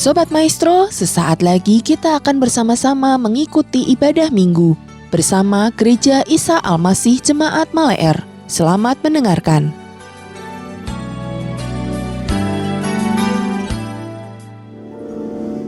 Sobat Maestro, sesaat lagi kita akan bersama-sama mengikuti ibadah minggu bersama Gereja Isa Al-Masih Jemaat Maleer. Selamat mendengarkan.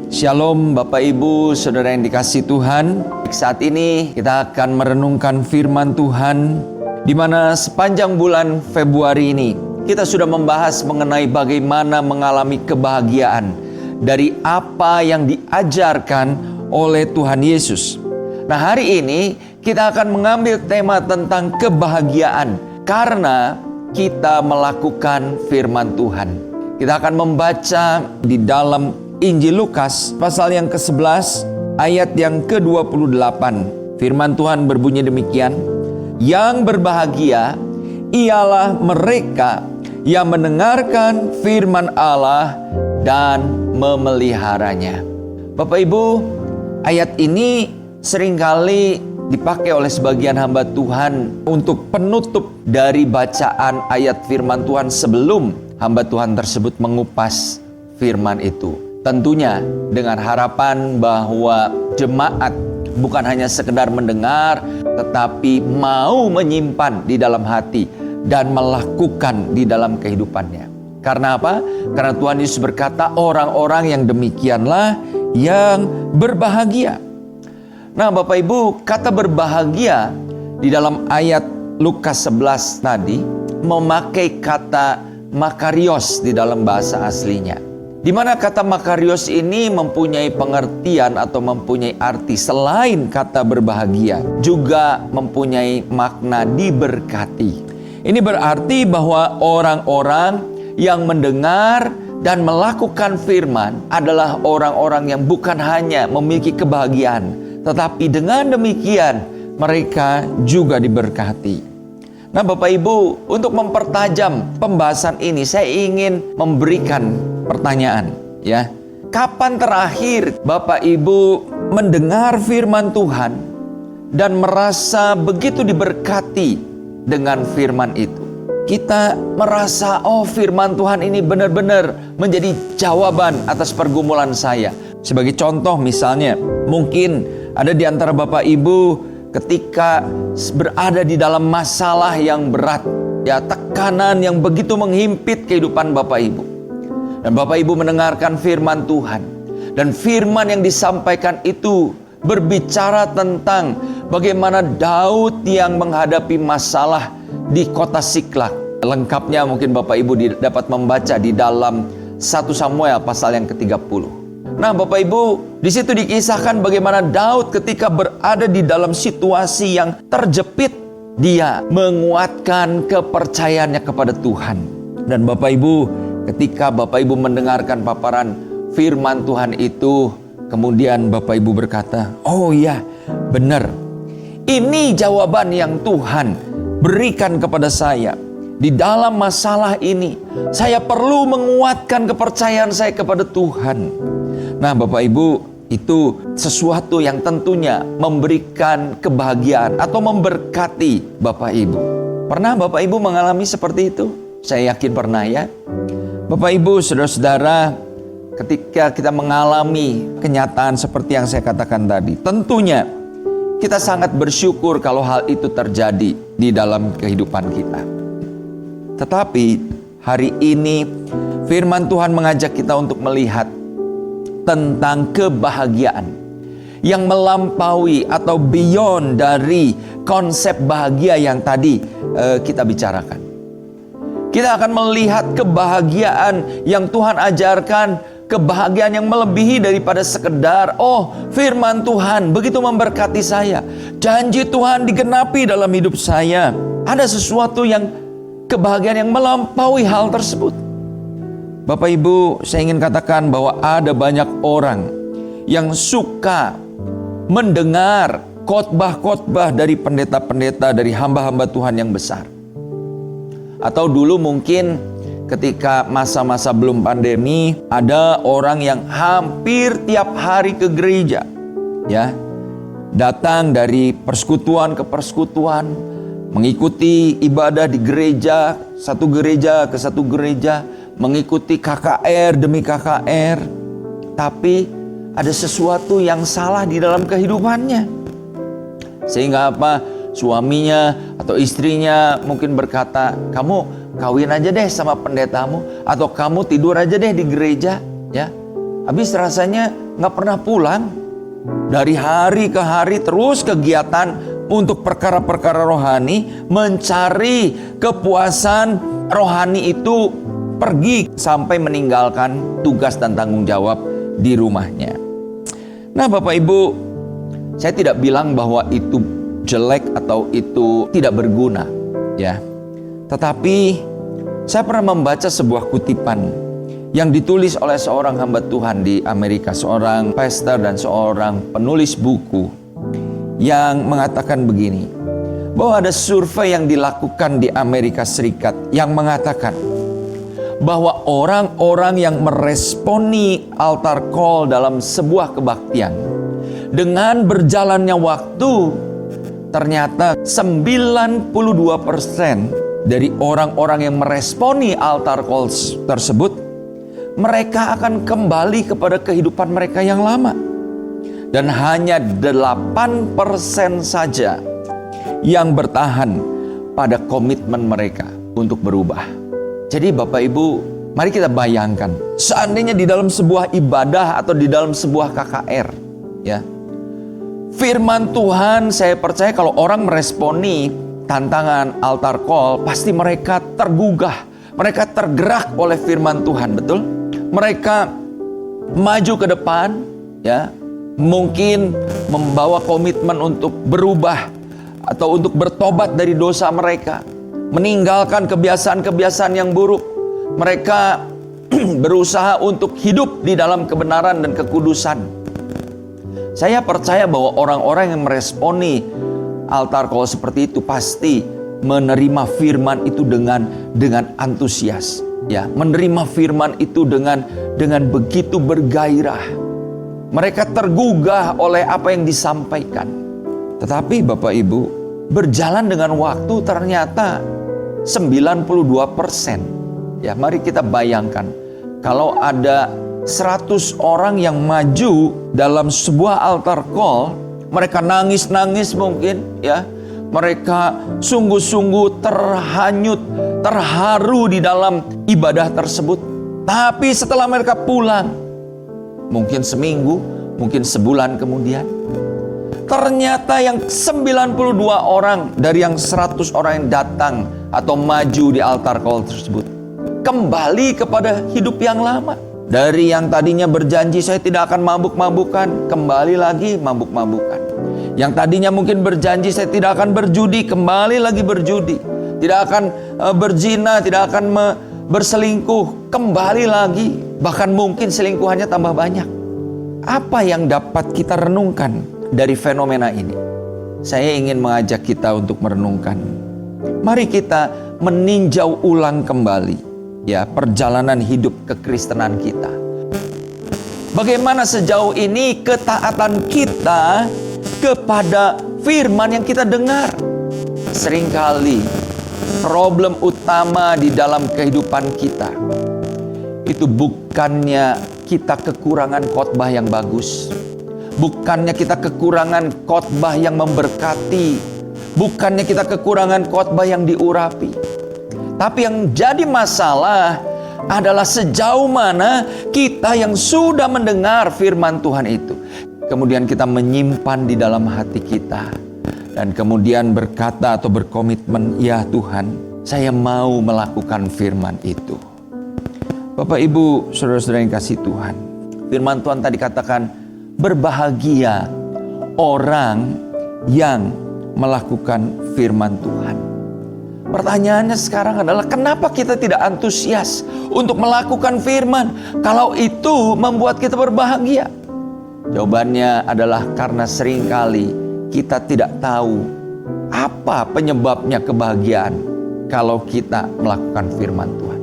Shalom Bapak Ibu, Saudara yang dikasihi Tuhan. Saat ini kita akan merenungkan firman Tuhan, di mana sepanjang bulan Februari ini kita sudah membahas mengenai bagaimana mengalami kebahagiaan dari apa yang diajarkan oleh Tuhan Yesus. Nah, hari ini kita akan mengambil tema tentang kebahagiaan karena kita melakukan firman Tuhan. Kita akan membaca di dalam Injil Lukas pasal yang ke-11 ayat yang ke-28. Firman Tuhan berbunyi demikian, "Yang berbahagia ialah mereka yang mendengarkan firman Allah dan memeliharanya." Bapak Ibu, ayat ini seringkali dipakai oleh sebagian hamba Tuhan untuk penutup dari bacaan ayat firman Tuhan sebelum hamba Tuhan tersebut mengupas firman itu. Tentunya dengan harapan bahwa jemaat bukan hanya sekedar mendengar, tetapi mau menyimpan di dalam hati dan melakukan di dalam kehidupannya. Karena apa? Karena Tuhan Yesus berkata, orang-orang yang demikianlah yang berbahagia. Nah Bapak Ibu, kata berbahagia di dalam ayat Lukas 11 tadi memakai kata makarios di dalam bahasa aslinya. Di mana kata makarios ini mempunyai pengertian atau mempunyai arti selain kata berbahagia, juga mempunyai makna diberkati. Ini berarti bahwa orang-orang yang mendengar dan melakukan firman adalah orang-orang yang bukan hanya memiliki kebahagiaan, tetapi dengan demikian mereka juga diberkati. Nah Bapak Ibu, untuk mempertajam pembahasan ini saya ingin memberikan pertanyaan, ya. Kapan terakhir Bapak Ibu mendengar firman Tuhan dan merasa begitu diberkati dengan firman itu? Kita merasa, oh firman Tuhan ini benar-benar menjadi jawaban atas pergumulan saya. Sebagai contoh misalnya, mungkin ada di antara Bapak Ibu ketika berada di dalam masalah yang berat, ya, tekanan yang begitu menghimpit kehidupan Bapak Ibu. Dan Bapak Ibu mendengarkan firman Tuhan. Dan firman yang disampaikan itu berbicara tentang bagaimana Daud yang menghadapi masalah di kota Siklak. Lengkapnya mungkin Bapak Ibu dapat membaca di dalam 1 Samuel pasal yang ke-30. Nah Bapak Ibu, di situ dikisahkan bagaimana Daud ketika berada di dalam situasi yang terjepit, dia menguatkan kepercayaannya kepada Tuhan. Dan Bapak Ibu, ketika Bapak Ibu mendengarkan paparan firman Tuhan itu, kemudian Bapak Ibu berkata, oh iya, benar. Ini jawaban yang Tuhan berikan kepada saya. Di dalam masalah ini, saya perlu menguatkan kepercayaan saya kepada Tuhan. Nah Bapak Ibu, itu sesuatu yang tentunya memberikan kebahagiaan atau memberkati Bapak Ibu. Pernah Bapak Ibu mengalami seperti itu? Saya yakin pernah, ya. Bapak Ibu, saudara-saudara, ketika kita mengalami kenyataan seperti yang saya katakan tadi, tentunya kita sangat bersyukur kalau hal itu terjadi di dalam kehidupan kita. Tetapi hari ini firman Tuhan mengajak kita untuk melihat tentang kebahagiaan yang melampaui atau beyond dari konsep bahagia yang tadi kita bicarakan. Kita akan melihat kebahagiaan yang Tuhan ajarkan, kebahagiaan yang melebihi daripada sekedar, oh firman Tuhan begitu memberkati saya, janji Tuhan digenapi dalam hidup saya. Ada sesuatu yang kebahagiaan yang melampaui hal tersebut. Bapak Ibu, saya ingin katakan bahwa ada banyak orang yang suka mendengar khotbah-khotbah dari pendeta-pendeta, dari hamba-hamba Tuhan yang besar. Atau dulu mungkin ketika masa-masa belum pandemi, ada orang yang hampir tiap hari ke gereja, ya, datang dari persekutuan ke persekutuan, mengikuti ibadah di gereja, satu gereja ke satu gereja, mengikuti KKR demi KKR. tapi ada sesuatu yang salah di dalam kehidupannya. Sehingga apa? Suaminya atau istrinya mungkin berkata, kamu kawin aja deh sama pendetamu, atau kamu tidur aja deh di gereja, ya. Habis rasanya nggak pernah pulang. Dari hari ke hari terus kegiatan untuk perkara-perkara rohani, mencari kepuasan rohani itu, pergi sampai meninggalkan tugas dan tanggung jawab di rumahnya. Nah, Bapak Ibu, saya tidak bilang bahwa itu jelek atau itu tidak berguna, ya. Tetapi saya pernah membaca sebuah kutipan yang ditulis oleh seorang hamba Tuhan di Amerika, seorang pastor dan seorang penulis buku, yang mengatakan begini, bahwa ada survei yang dilakukan di Amerika Serikat yang mengatakan bahwa orang-orang yang meresponi altar call dalam sebuah kebaktian, dengan berjalannya waktu, ternyata 92% dari orang-orang yang meresponi altar call tersebut, mereka akan kembali kepada kehidupan mereka yang lama. Dan hanya 8% saja yang bertahan pada komitmen mereka untuk berubah. Jadi Bapak Ibu, mari kita bayangkan, seandainya di dalam sebuah ibadah atau di dalam sebuah KKR, ya, firman Tuhan, saya percaya kalau orang meresponi tantangan altar call, pasti mereka tergugah, mereka tergerak oleh firman Tuhan, betul? Mereka maju ke depan, ya, mungkin membawa komitmen untuk berubah atau untuk bertobat dari dosa mereka, meninggalkan kebiasaan-kebiasaan yang buruk. Mereka berusaha untuk hidup di dalam kebenaran dan kekudusan. Saya percaya bahwa orang-orang yang meresponi altar call seperti itu pasti menerima firman itu dengan antusias, ya, menerima firman itu dengan begitu bergairah. Mereka tergugah oleh apa yang disampaikan. Tetapi Bapak Ibu, berjalan dengan waktu ternyata 92%. Ya, mari kita bayangkan, kalau ada 100 orang yang maju dalam sebuah altar call, mereka nangis-nangis mungkin, ya. Mereka sungguh-sungguh terhanyut, terharu di dalam ibadah tersebut. Tapi setelah mereka pulang, mungkin seminggu, mungkin sebulan kemudian, ternyata yang 92 orang dari yang 100 orang yang datang atau maju di altar call tersebut kembali kepada hidup yang lama. Dari yang tadinya berjanji saya tidak akan mabuk-mabukan, kembali lagi mabuk-mabukan. Yang tadinya mungkin berjanji saya tidak akan berjudi, kembali lagi berjudi. Tidak akan berzina, tidak akan berselingkuh, kembali lagi. Bahkan mungkin selingkuhannya tambah banyak. Apa yang dapat kita renungkan dari fenomena ini? Saya ingin mengajak kita untuk merenungkan. Mari kita meninjau ulang kembali, ya, perjalanan hidup kekristenan kita. Bagaimana sejauh ini ketaatan kita kepada firman yang kita dengar? Seringkali problem utama di dalam kehidupan kita itu bukannya kita kekurangan khotbah yang bagus, bukannya kita kekurangan khotbah yang memberkati, bukannya kita kekurangan khotbah yang diurapi. Tapi yang jadi masalah adalah sejauh mana kita yang sudah mendengar firman Tuhan itu, kemudian kita menyimpan di dalam hati kita, dan kemudian berkata atau berkomitmen, ya Tuhan, saya mau melakukan firman itu. Bapak Ibu, saudara-saudara yang kasih Tuhan, firman Tuhan tadi katakan, berbahagia orang yang melakukan firman Tuhan. Pertanyaannya sekarang adalah, kenapa kita tidak antusias untuk melakukan firman kalau itu membuat kita berbahagia? Jawabannya adalah karena seringkali kita tidak tahu apa penyebabnya kebahagiaan kalau kita melakukan firman Tuhan.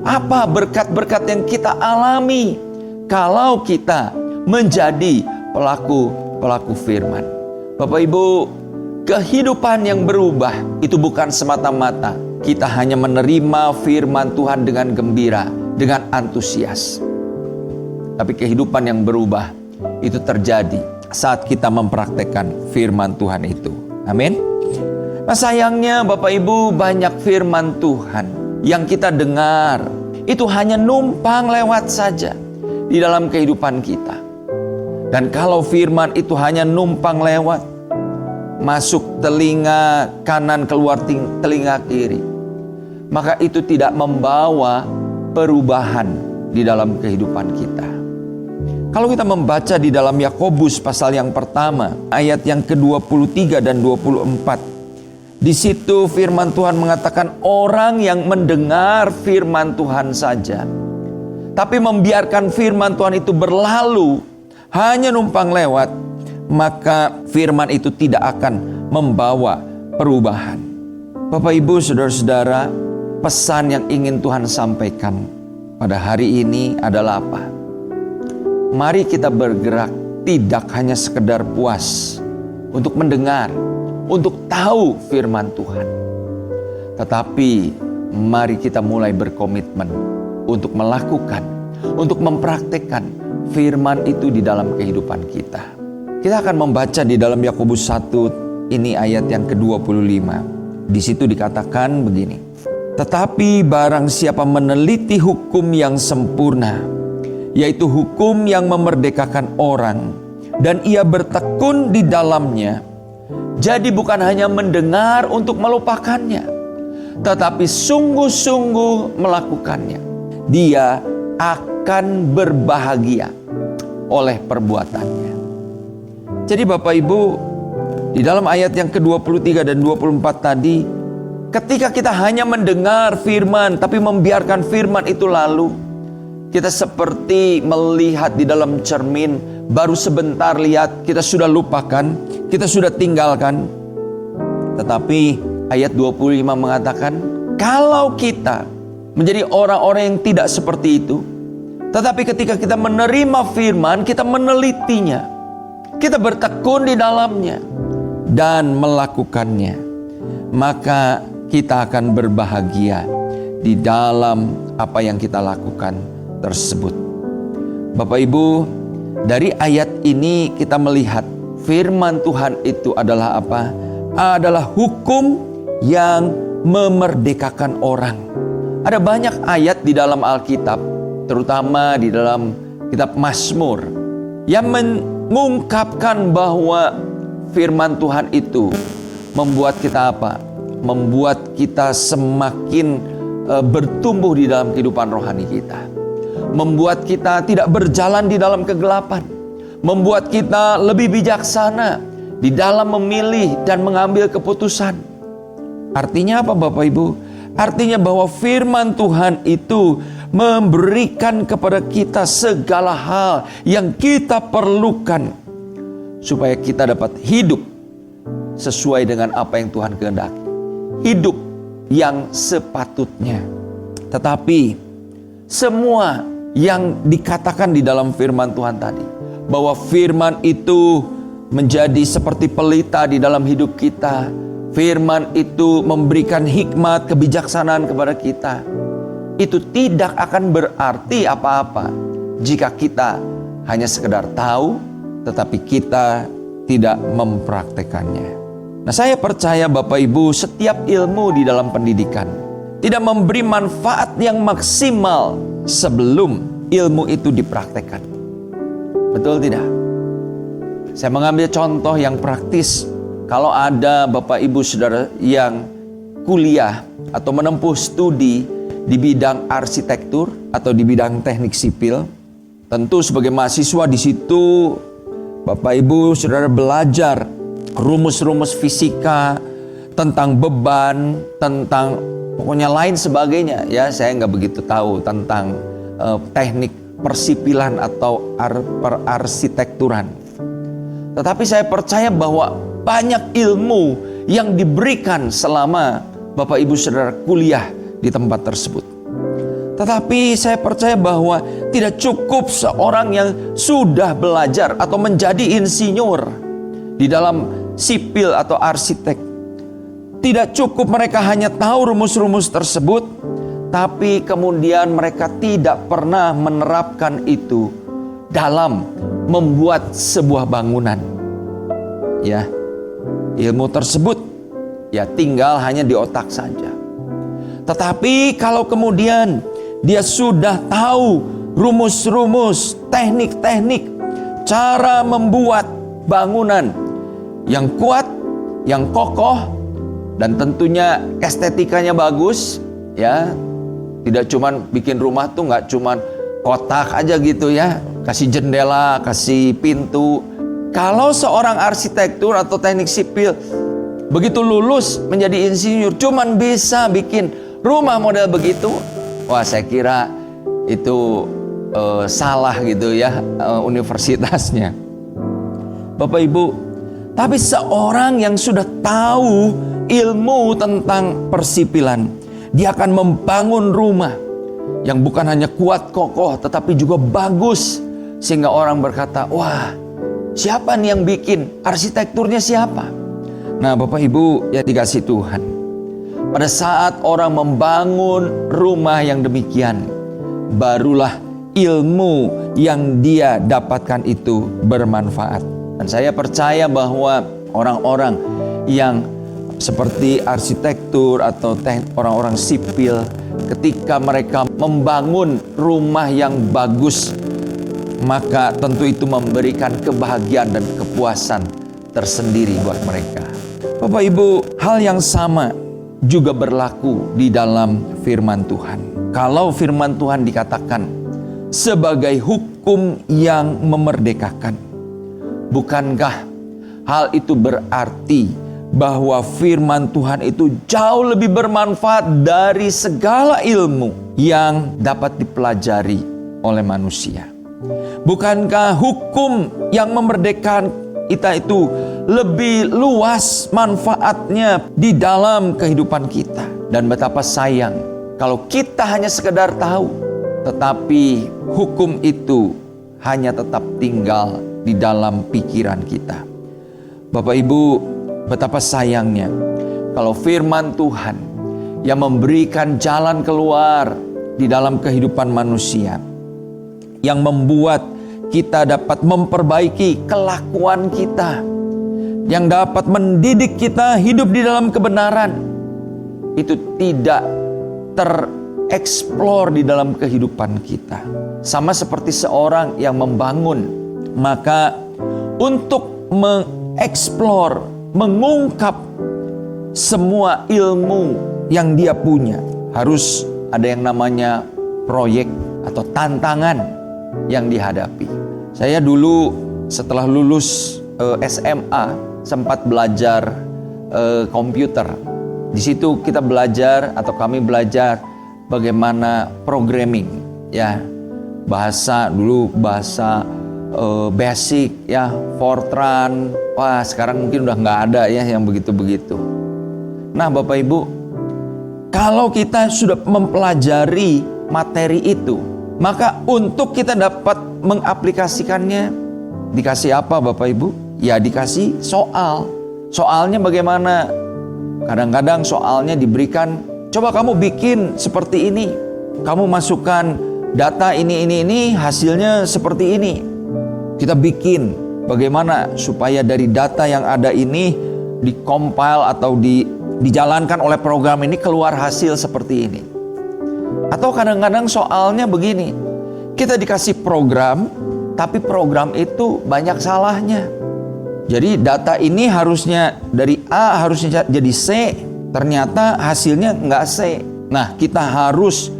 Apa berkat-berkat yang kita alami kalau kita menjadi pelaku firman? Bapak Ibu, kehidupan yang berubah itu bukan semata-mata kita hanya menerima firman Tuhan dengan gembira, dengan antusias. tapi kehidupan yang berubah itu terjadi saat kita mempraktekkan firman Tuhan itu. Amin. Nah, sayangnya Bapak Ibu, banyak firman Tuhan yang kita dengar itu hanya numpang lewat saja di dalam kehidupan kita. Dan kalau firman itu hanya numpang lewat, masuk telinga kanan, keluar telinga kiri, maka itu tidak membawa perubahan di dalam kehidupan kita. Kalau kita membaca di dalam Yakobus pasal yang pertama, ayat yang ke-23 dan 24, di situ firman Tuhan mengatakan, orang yang mendengar firman Tuhan saja, tapi membiarkan firman Tuhan itu berlalu, hanya numpang lewat, maka firman itu tidak akan membawa perubahan. Bapak Ibu, saudara-saudara, pesan yang ingin Tuhan sampaikan pada hari ini adalah apa? Mari kita bergerak, tidak hanya sekedar puas untuk mendengar, untuk tahu firman Tuhan, tetapi mari kita mulai berkomitmen untuk melakukan, untuk mempraktekkan firman itu di dalam kehidupan kita. Kita akan membaca di dalam Yakobus 1 ini ayat yang ke-25. Di situ dikatakan begini, tetapi barang siapa meneliti hukum yang sempurna, yaitu hukum yang memerdekakan orang, dan ia bertekun di dalamnya, jadi bukan hanya mendengar untuk melupakannya, tetapi sungguh-sungguh melakukannya, dia akan berbahagia oleh perbuatannya. Jadi Bapak Ibu, di dalam ayat yang ke-23 dan 24 tadi, ketika kita hanya mendengar firman tapi membiarkan firman itu lalu, kita seperti melihat di dalam cermin, baru sebentar lihat, kita sudah lupakan, kita sudah tinggalkan. Tetapi ayat 25 mengatakan, kalau kita menjadi orang-orang yang tidak seperti itu, tetapi ketika kita menerima firman, kita menelitinya, kita bertekun di dalamnya dan melakukannya, maka kita akan berbahagia di dalam apa yang kita lakukan tersebut. Bapak Ibu, dari ayat ini kita melihat firman Tuhan itu adalah apa? Adalah hukum yang memerdekakan orang. Ada banyak ayat di dalam Alkitab, terutama di dalam kitab Mazmur, yang mengungkapkan bahwa firman Tuhan itu membuat kita apa? Membuat kita semakin bertumbuh di dalam kehidupan rohani kita. Membuat kita tidak berjalan di dalam kegelapan. Membuat kita lebih bijaksana di dalam memilih dan mengambil keputusan. Artinya apa Bapak Ibu? Artinya bahwa firman Tuhan itu memberikan kepada kita segala hal yang kita perlukan, supaya kita dapat hidup sesuai dengan apa yang Tuhan kehendaki. Hidup yang sepatutnya. Tetapi semua yang dikatakan di dalam firman Tuhan tadi, bahwa firman itu menjadi seperti pelita di dalam hidup kita, firman itu memberikan hikmat, kebijaksanaan kepada kita, itu tidak akan berarti apa-apa jika kita hanya sekedar tahu, tetapi kita tidak mempraktekannya. Nah, saya percaya Bapak Ibu, setiap ilmu di dalam pendidikan tidak memberi manfaat yang maksimal sebelum ilmu itu dipraktekkan. Betul tidak? Saya mengambil contoh yang praktis. Kalau ada Bapak Ibu Saudara yang kuliah atau menempuh studi di bidang arsitektur atau di bidang teknik sipil, tentu sebagai mahasiswa di situ Bapak Ibu Saudara belajar rumus-rumus fisika, tentang beban, tentang pokoknya lain sebagainya. Ya, saya nggak begitu tahu tentang teknik persipilan atau perarsitekturan. Tetapi saya percaya bahwa banyak ilmu yang diberikan selama Bapak Ibu Saudara kuliah di tempat tersebut. Tetapi saya percaya bahwa tidak cukup seorang yang sudah belajar atau menjadi insinyur di dalam sipil atau arsitek. Tidak cukup mereka hanya tahu rumus-rumus tersebut, tapi kemudian mereka tidak pernah menerapkan itu dalam membuat sebuah bangunan. Ya, ilmu tersebut ya tinggal hanya di otak saja. Tetapi kalau kemudian dia sudah tahu rumus-rumus, teknik-teknik, cara membuat bangunan yang kuat, yang kokoh, dan tentunya estetikanya bagus, ya. Tidak cuman bikin rumah tuh nggak cuman kotak aja gitu ya, kasih jendela, kasih pintu. Kalau seorang arsitektur atau teknik sipil begitu lulus menjadi insinyur cuman bisa bikin rumah model begitu, wah saya kira itu salah gitu ya universitasnya. Bapak Ibu, tapi seorang yang sudah tahu ilmu tentang persipilan, dia akan membangun rumah yang bukan hanya kuat kokoh tetapi juga bagus, sehingga orang berkata, wah siapa nih yang bikin, arsitekturnya siapa? Nah Bapak Ibu yang dikasih Tuhan, pada saat orang membangun rumah yang demikian, barulah ilmu yang dia dapatkan itu bermanfaat. Dan saya percaya bahwa orang-orang yang seperti arsitektur atau orang-orang sipil, ketika mereka membangun rumah yang bagus, maka tentu itu memberikan kebahagiaan dan kepuasan tersendiri buat mereka. Bapak Ibu, hal yang sama juga berlaku di dalam firman Tuhan. Kalau firman Tuhan dikatakan sebagai hukum yang memerdekakan, bukankah hal itu berarti bahwa firman Tuhan itu jauh lebih bermanfaat dari segala ilmu yang dapat dipelajari oleh manusia? Bukankah hukum yang memerdekakan kita itu lebih luas manfaatnya di dalam kehidupan kita? Dan betapa sayang kalau kita hanya sekedar tahu, tetapi hukum itu hanya tetap tinggal di dalam pikiran kita. Bapak Ibu, betapa sayangnya kalau firman Tuhan yang memberikan jalan keluar di dalam kehidupan manusia, yang membuat kita dapat memperbaiki kelakuan kita, yang dapat mendidik kita hidup di dalam kebenaran, itu tidak tereksplor di dalam kehidupan kita. Sama seperti seorang yang membangun, maka untuk mengeksplor, mengungkap semua ilmu yang dia punya, harus ada yang namanya proyek atau tantangan yang dihadapi. Saya dulu setelah lulus SMA sempat belajar komputer. Di situ kita belajar atau kami belajar bagaimana programming, ya. Bahasa basic ya, Fortran. Wah, sekarang mungkin udah nggak ada ya yang begitu-begitu. Nah Bapak Ibu, kalau kita sudah mempelajari materi itu, maka untuk kita dapat mengaplikasikannya, dikasih apa Bapak Ibu? Ya dikasih soal. Soalnya bagaimana? Kadang-kadang soalnya diberikan, coba kamu bikin seperti ini, kamu masukkan data ini, hasilnya seperti ini. Kita bikin bagaimana supaya dari data yang ada ini dikompil atau dijalankan oleh program ini keluar hasil seperti ini. Atau kadang-kadang soalnya begini, kita dikasih program, tapi program itu banyak salahnya. Jadi data ini harusnya dari A harusnya jadi C, ternyata hasilnya nggak C. Nah kita harus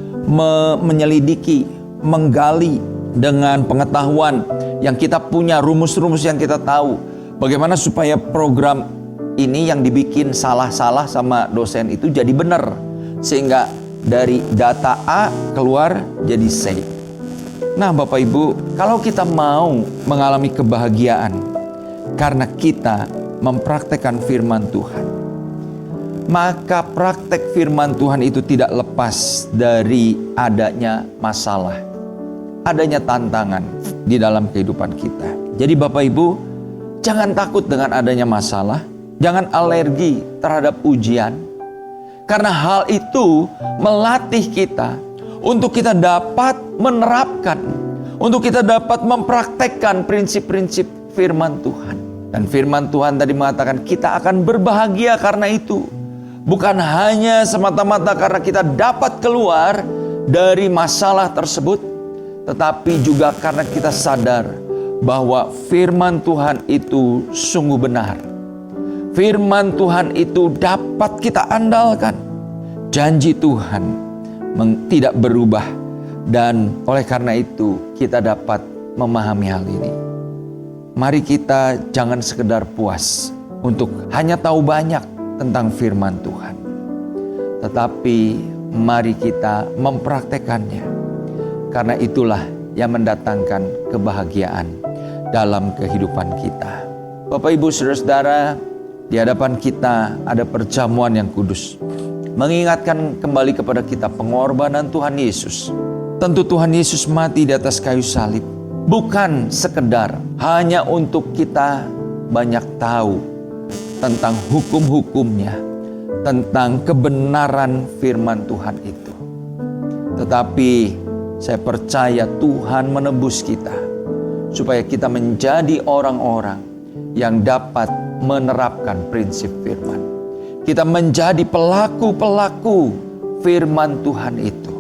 menyelidiki, menggali dengan pengetahuan yang kita punya, rumus-rumus yang kita tahu, bagaimana supaya program ini yang dibikin salah-salah sama dosen itu jadi benar, sehingga dari data A keluar jadi C. Nah Bapak Ibu, kalau kita mau mengalami kebahagiaan karena kita mempraktekkan firman Tuhan, maka praktek firman Tuhan itu tidak lepas dari adanya masalah, adanya tantangan di dalam kehidupan kita. Jadi Bapak Ibu, jangan takut dengan adanya masalah, jangan alergi terhadap ujian, karena hal itu melatih kita untuk kita dapat menerapkan, untuk kita dapat mempraktekkan prinsip-prinsip firman Tuhan. Dan firman Tuhan tadi mengatakan kita akan berbahagia karena itu. Bukan hanya semata-mata karena kita dapat keluar dari masalah tersebut, tetapi juga karena kita sadar bahwa firman Tuhan itu sungguh benar. Firman Tuhan itu dapat kita andalkan. Janji Tuhan tidak berubah. Dan oleh karena itu kita dapat memahami hal ini. Mari kita jangan sekedar puas untuk hanya tahu banyak tentang firman Tuhan. Tetapi mari kita mempraktekannya. Karena itulah yang mendatangkan kebahagiaan dalam kehidupan kita. Bapak, Ibu, Saudara-saudara, di hadapan kita ada perjamuan yang kudus. Mengingatkan kembali kepada kita pengorbanan Tuhan Yesus. Tentu Tuhan Yesus mati di atas kayu salib. Bukan sekedar hanya untuk kita banyak tahu tentang hukum-hukumnya, tentang kebenaran firman Tuhan itu. Tetapi saya percaya Tuhan menebus kita supaya kita menjadi orang-orang yang dapat menerapkan prinsip firman. Kita menjadi pelaku-pelaku firman Tuhan itu.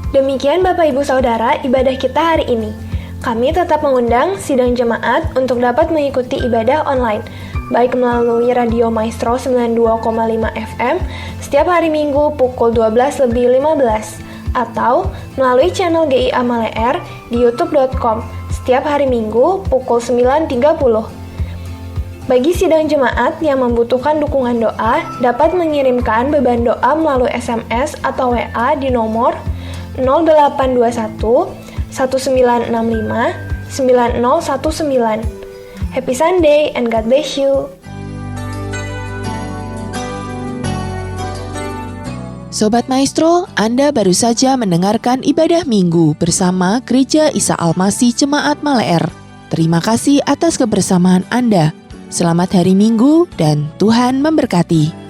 Demikian Bapak Ibu Saudara ibadah kita hari ini. Kami tetap mengundang sidang jemaat untuk dapat mengikuti ibadah online, baik melalui Radio Maestro 92,5 FM setiap hari Minggu pukul 12:15 atau melalui channel GIA Maleer di youtube.com setiap hari Minggu pukul 9.30. Bagi sidang jemaat yang membutuhkan dukungan doa, dapat mengirimkan beban doa melalui SMS atau WA di nomor 0821 1965 9019. Happy Sunday and God bless you. Sobat Maestro, Anda baru saja mendengarkan ibadah minggu bersama Gereja Isa Almasih Jemaat Maleer. Terima kasih atas kebersamaan Anda. Selamat hari Minggu dan Tuhan memberkati.